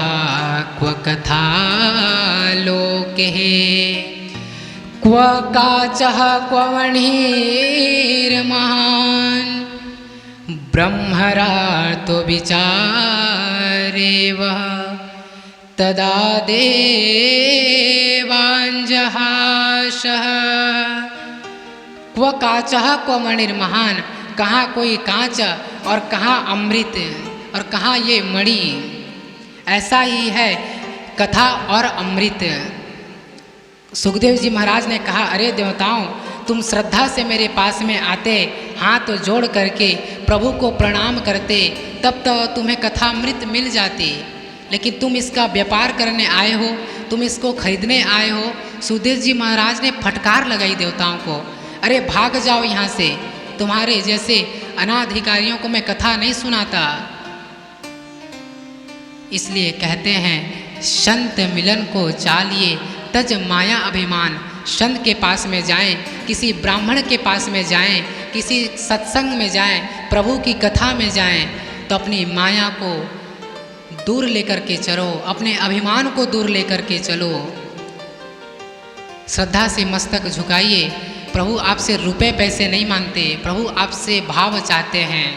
क्व कथा लोके, क्व काचः क्व वह्निर्महान्, ब्रह्मरार्तो विचारेव तदा देवाञ्जहासः। क्व काचः क्व मणिर्महान, कहाँ कोई कांच और कहाँ अमृत और कहाँ ये मणि। ऐसा ही है कथा और अमृत। सुखदेव जी महाराज ने कहा, अरे देवताओं, तुम श्रद्धा से मेरे पास में आते, हाथ जोड़ करके प्रभु को प्रणाम करते, तब तो तुम्हें कथामृत मिल जाती, लेकिन तुम इसका व्यापार करने आए हो, तुम इसको खरीदने आए हो। सुखदेव जी महाराज ने फटकार लगाई देवताओं को, अरे भाग जाओ यहाँ से, तुम्हारे जैसे अनाधिकारियों को मैं कथा नहीं सुनाता। इसलिए कहते हैं, संत मिलन को चालिए तज माया अभिमान। संत के पास में जाएं, किसी ब्राह्मण के पास में जाएं, किसी सत्संग में जाएं, प्रभु की कथा में जाएं, तो अपनी माया को दूर लेकर के चलो, अपने अभिमान को दूर लेकर के चलो। श्रद्धा से मस्तक झुकाइए। प्रभु आपसे रुपए पैसे नहीं मांगते, प्रभु आपसे भाव चाहते हैं।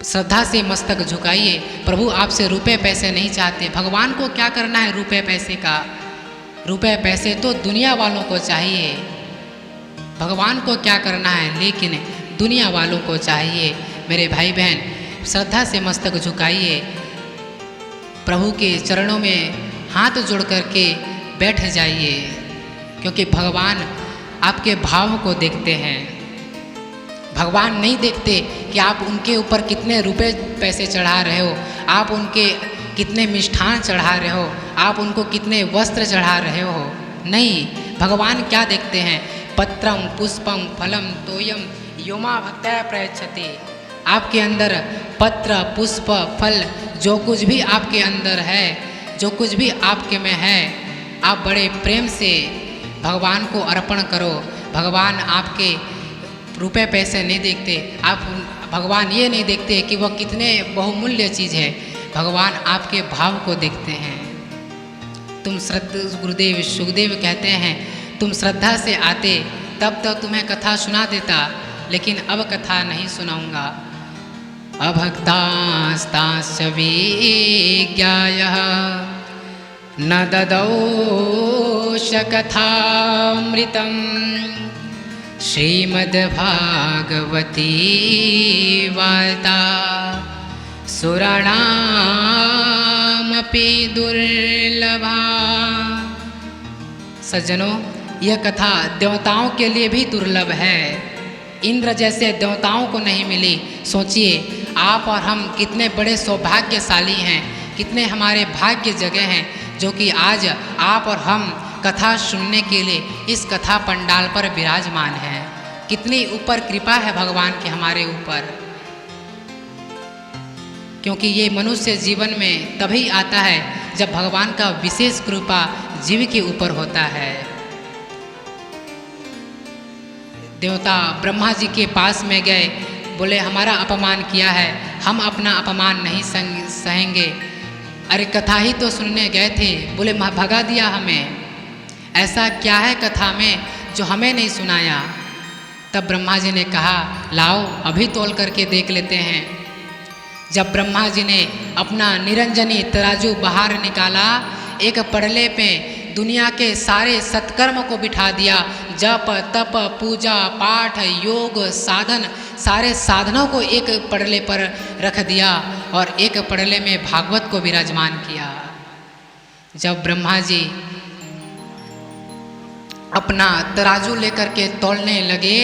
श्रद्धा से मस्तक झुकाइए। प्रभु आपसे रुपए पैसे नहीं चाहते। भगवान को क्या करना है रुपए पैसे का? रुपए पैसे तो दुनिया वालों को चाहिए, भगवान को क्या करना है? लेकिन दुनिया वालों को चाहिए। मेरे भाई बहन, श्रद्धा से मस्तक झुकाइए, प्रभु के चरणों में हाथ जोड़ करके बैठ जाइए, क्योंकि भगवान आपके भाव को देखते हैं। भगवान नहीं देखते कि आप उनके ऊपर कितने रुपए पैसे चढ़ा रहे हो, आप उनके कितने मिष्ठान चढ़ा रहे हो, आप उनको कितने वस्त्र चढ़ा रहे हो। नहीं, भगवान क्या देखते हैं? पत्रम पुष्पम फलम तोयम योमा भक्तया प्रयच्छति। आपके अंदर पत्र पुष्प फल जो कुछ भी आपके अंदर है, जो कुछ भी आपके में है, आप बड़े प्रेम से भगवान को अर्पण करो। भगवान आपके रुपए पैसे नहीं देखते, आप भगवान ये नहीं देखते कि वह कितने बहुमूल्य चीज़ है। भगवान आपके भाव को देखते हैं। तुम गुरुदेव सुखदेव कहते हैं, तुम श्रद्धा से आते तब तो तुम्हें कथा सुना देता, लेकिन अब कथा नहीं सुनाऊंगा। अभक्तास्ताश्च विज्ञायः न ददौश कथामृतं श्रीमद्भागवती वार्ता सुराणामपि दुर्लभा। सज्जनों, यह कथा देवताओं के लिए भी दुर्लभ है। इंद्र जैसे देवताओं को नहीं मिली। सोचिए, आप और हम कितने बड़े सौभाग्यशाली हैं, कितने हमारे भाग्य जगह हैं, जो कि आज आप और हम कथा सुनने के लिए इस कथा पंडाल पर विराजमान हैं। कितनी ऊपर कृपा है भगवान की हमारे ऊपर, क्योंकि ये मनुष्य जीवन में तभी आता है जब भगवान का विशेष कृपा जीव के ऊपर होता है। देवता ब्रह्मा जी के पास में गए, बोले हमारा अपमान किया है, हम अपना अपमान नहीं सहेंगे। अरे कथा ही तो सुनने गए थे, बोले भगा दिया हमें। ऐसा क्या है कथा में जो हमें नहीं सुनाया? तब ब्रह्मा जी ने कहा, लाओ अभी तोल करके देख लेते हैं। जब ब्रह्मा जी ने अपना निरंजनी तराजू बाहर निकाला, एक पड़ले पे दुनिया के सारे सत्कर्म को बिठा दिया। जप तप पूजा पाठ योग साधन, सारे साधनों को एक पड़ले पर रख दिया और एक पड़ले में भागवत को विराजमान किया। जब ब्रह्मा जी अपना तराजू लेकर के तोलने लगे,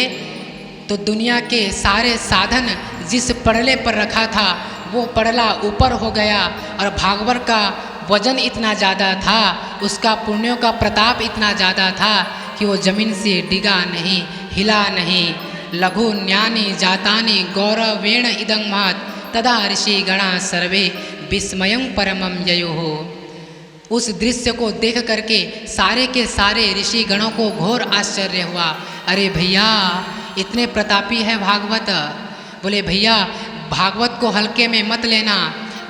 तो दुनिया के सारे साधन जिस पड़ले पर रखा था वो पड़ला ऊपर हो गया, और भागवत का वजन इतना ज़्यादा था, उसका पुण्यों का प्रताप इतना ज़्यादा था कि वो जमीन से डिगा नहीं, हिला नहीं। लघु न्यानी जातानि गौरवेण इदं महत् तदा ऋषि गणा सर्वे विस्मयं परमं ययुः। उस दृश्य को देख करके सारे के सारे ऋषि गणों को घोर आश्चर्य हुआ। अरे भैया, इतने प्रतापी है भागवत। बोले भैया, भागवत को हल्के में मत लेना।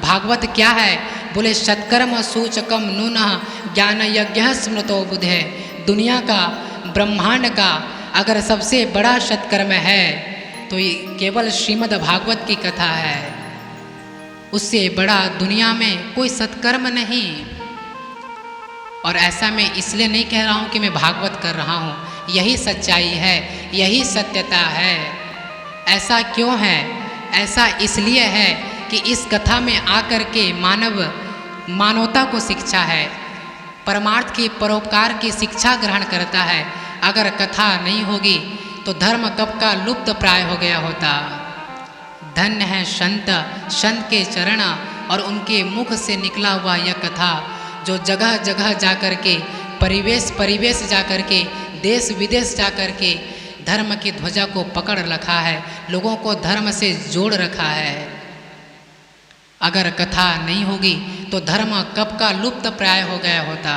भागवत क्या है? बोले सत्कर्म सूचकम नूनः ज्ञान यज्ञ स्मृतो बुधे। दुनिया का, ब्रह्मांड का अगर सबसे बड़ा सत्कर्म है तो ये केवल श्रीमद् भागवत की कथा है। उससे बड़ा दुनिया में कोई सत्कर्म नहीं। और ऐसा मैं इसलिए नहीं कह रहा हूँ कि मैं भागवत कर रहा हूँ, यही सच्चाई है, यही सत्यता है। ऐसा क्यों है? ऐसा इसलिए है कि इस कथा में आकर के मानवता को शिक्षा है, परमार्थ की, परोपकार की शिक्षा ग्रहण करता है। अगर कथा नहीं होगी तो धर्म कब का लुप्त प्राय हो गया होता। धन्य है संत के चरण और उनके मुख से निकला हुआ यह कथा, जो जगह जगह जाकर के, परिवेश जाकर के, देश विदेश जाकर के धर्म की ध्वजा को पकड़ रखा है, लोगों को धर्म से जोड़ रखा है। अगर कथा नहीं होगी तो धर्म कब का लुप्त प्राय हो गया होता।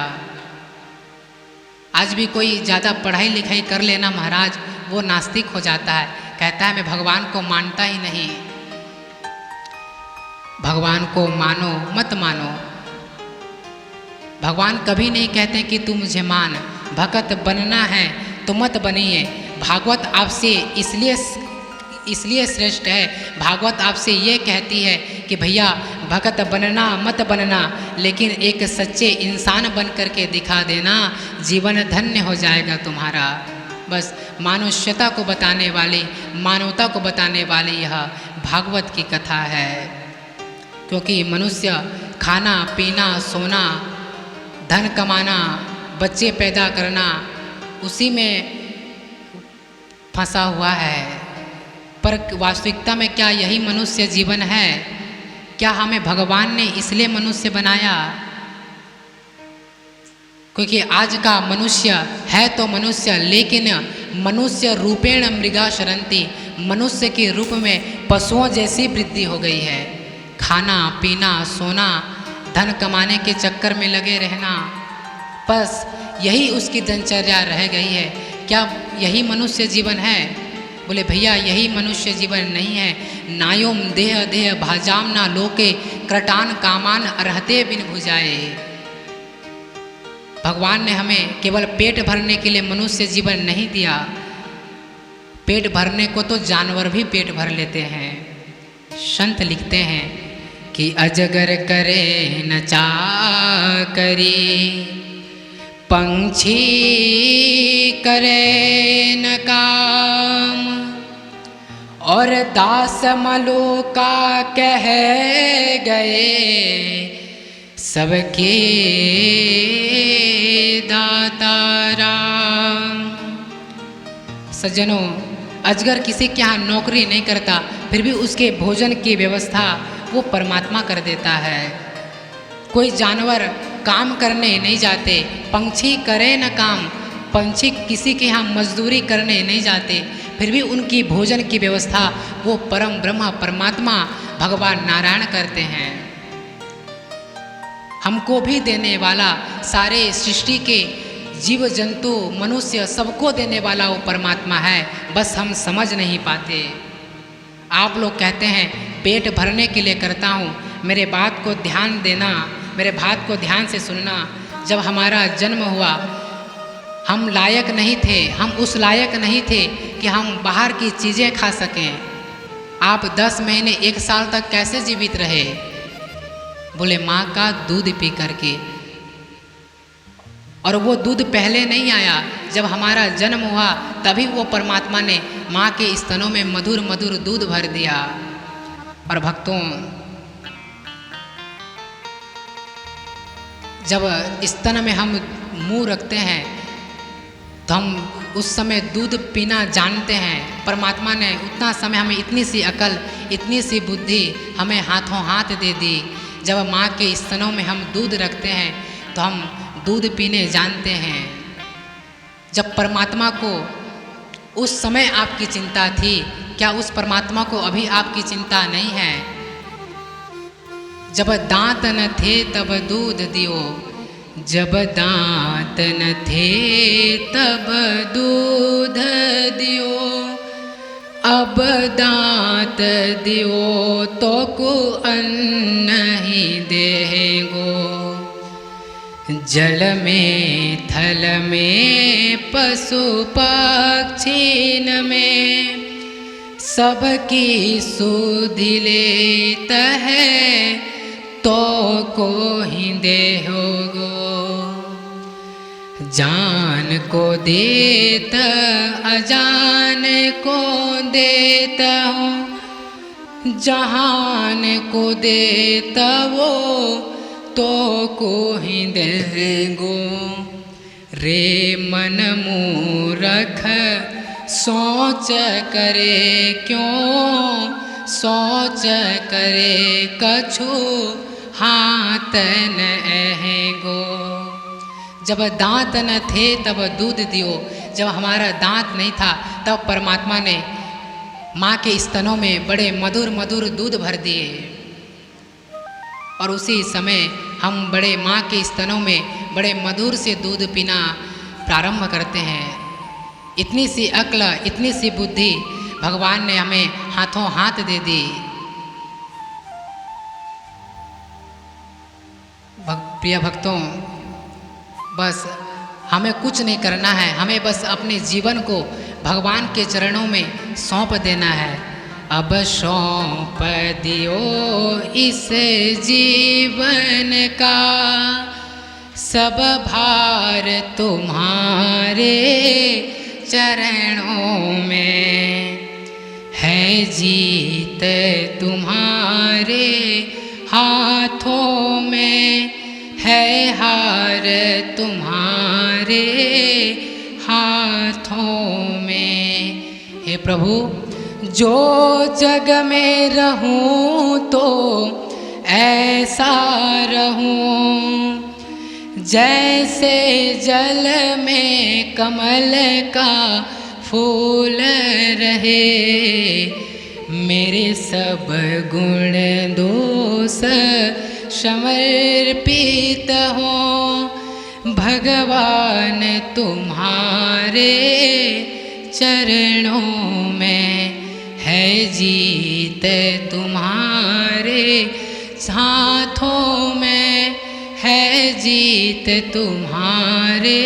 आज भी कोई ज़्यादा पढ़ाई लिखाई कर लेना महाराज, वो नास्तिक हो जाता है, कहता है मैं भगवान को मानता ही नहीं। भगवान को मानो मत मानो, भगवान कभी नहीं कहते कि तू मुझे मान। भगत बनना है तो मत बनिए। भागवत आपसे इसलिए श्रेष्ठ है। भागवत आपसे ये कहती है कि भैया भगत बनना मत बनना, लेकिन एक सच्चे इंसान बन करके दिखा देना, जीवन धन्य हो जाएगा तुम्हारा। बस मानुष्यता को बताने वाली, मानवता को बताने वाली यह भागवत की कथा है। क्योंकि मनुष्य खाना पीना सोना, धन कमाना, बच्चे पैदा करना, उसी में फंसा हुआ है। पर वास्तविकता में क्या यही मनुष्य जीवन है? क्या हमें भगवान ने इसलिए मनुष्य बनाया? क्योंकि आज का मनुष्य है तो मनुष्य, लेकिन मनुष्य रूपेण मृगा शरंती, मनुष्य के रूप में पशुओं जैसी वृद्धि हो गई है। खाना पीना सोना, धन कमाने के चक्कर में लगे रहना, बस यही उसकी दिनचर्या रह गई है। क्या यही मनुष्य जीवन है? बोले भैया यही मनुष्य जीवन नहीं है। नायोम देह देह भाजाम ना लोके क्रटान कामान रहते बिन भुजाए। भगवान ने हमें केवल पेट भरने के लिए मनुष्य जीवन नहीं दिया। पेट भरने को तो जानवर भी पेट भर लेते हैं। संत लिखते हैं कि अजगर करे न चाकरी, पंछी करे न काम, और दास मलूका कह गए सबके दाता राम। सज्जनों, अजगर किसी के यहाँ नौकरी नहीं करता, फिर भी उसके भोजन की व्यवस्था वो परमात्मा कर देता है। कोई जानवर काम करने नहीं जाते, पंछी करे न काम, पंछी किसी के यहाँ मजदूरी करने नहीं जाते, फिर भी उनकी भोजन की व्यवस्था वो परम ब्रह्म परमात्मा भगवान नारायण करते हैं। हमको भी देने वाला, सारे सृष्टि के जीव जंतु मनुष्य सबको देने वाला वो परमात्मा है, बस हम समझ नहीं पाते। आप लोग कहते हैं पेट भरने के लिए करता हूँ, मेरे बात को ध्यान देना, मेरे बात को ध्यान से सुनना। जब हमारा जन्म हुआ हम लायक नहीं थे, हम उस लायक नहीं थे कि हम बाहर की चीज़ें खा सकें। आप 10 महीने 1 साल तक कैसे जीवित रहे? बोले माँ का दूध पी करके। और वो दूध पहले नहीं आया, जब हमारा जन्म हुआ तभी वो परमात्मा ने माँ के स्तनों में मधुर मधुर दूध भर दिया। और भक्तों, जब स्तन में हम मुंह रखते हैं तो हम उस समय दूध पीना जानते हैं। परमात्मा ने उतना समय हमें इतनी सी अकल, इतनी सी बुद्धि हमें हाथों हाथ दे दी। जब माँ के स्तनों में हम दूध रखते हैं तो हम दूध पीने जानते हैं। जब परमात्मा को उस समय आपकी चिंता थी, क्या उस परमात्मा को अभी आपकी चिंता नहीं है? जब दांत न थे तब दूध दियो, जब दांत न थे तब दूध दियो, अब दांत दियो तो को अन्न ही देगो। जल में थल में पशु पक्षीन में, सबकी सुधि लेत है तो को ही देहोगो। जान को देत अजान को देता हूँ, जहान को देता वो तो को ही देगो। रे मन मूरख सोच करे क्यों, सोच करे कछु हाथ न अहेगो। जब दांत न थे तब दूध दियो, जब हमारा दांत नहीं था तब परमात्मा ने माँ के स्तनों में बड़े मधुर मधुर दूध भर दिए, और उसी समय हम बड़े माँ के स्तनों में बड़े मधुर से दूध पीना प्रारंभ करते हैं। इतनी सी अक्ल, इतनी सी बुद्धि भगवान ने हमें हाथों हाथ दे दी। प्रिय भक्तों, बस हमें कुछ नहीं करना है, हमें बस अपने जीवन को भगवान के चरणों में सौंप देना है। अब सौंप दियो इस जीवन का, सब भार तुम्हारे चरणों में है। जीत तुम्हारे हाथों में है, हार तुम्हारे हाथों में। हे प्रभु, जो जग में रहूं तो ऐसा रहूं, जैसे जल में कमल का फूल रहे। मेरे सब गुण दोष समर्पित हो, भगवान तुम्हारे चरणों में है। जीत तुम्हारे हाथों में है, जीत तुम्हारे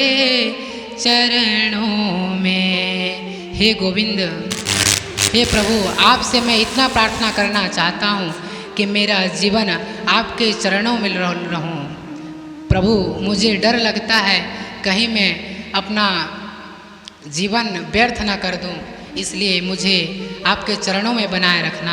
चरणों में। हे गोविंद, हे प्रभु, आपसे मैं इतना प्रार्थना करना चाहता हूँ कि मेरा जीवन आपके चरणों में रहूं। प्रभु, मुझे डर लगता है कहीं मैं अपना जीवन व्यर्थ न कर दूं, इसलिए मुझे आपके चरणों में बनाए रखना।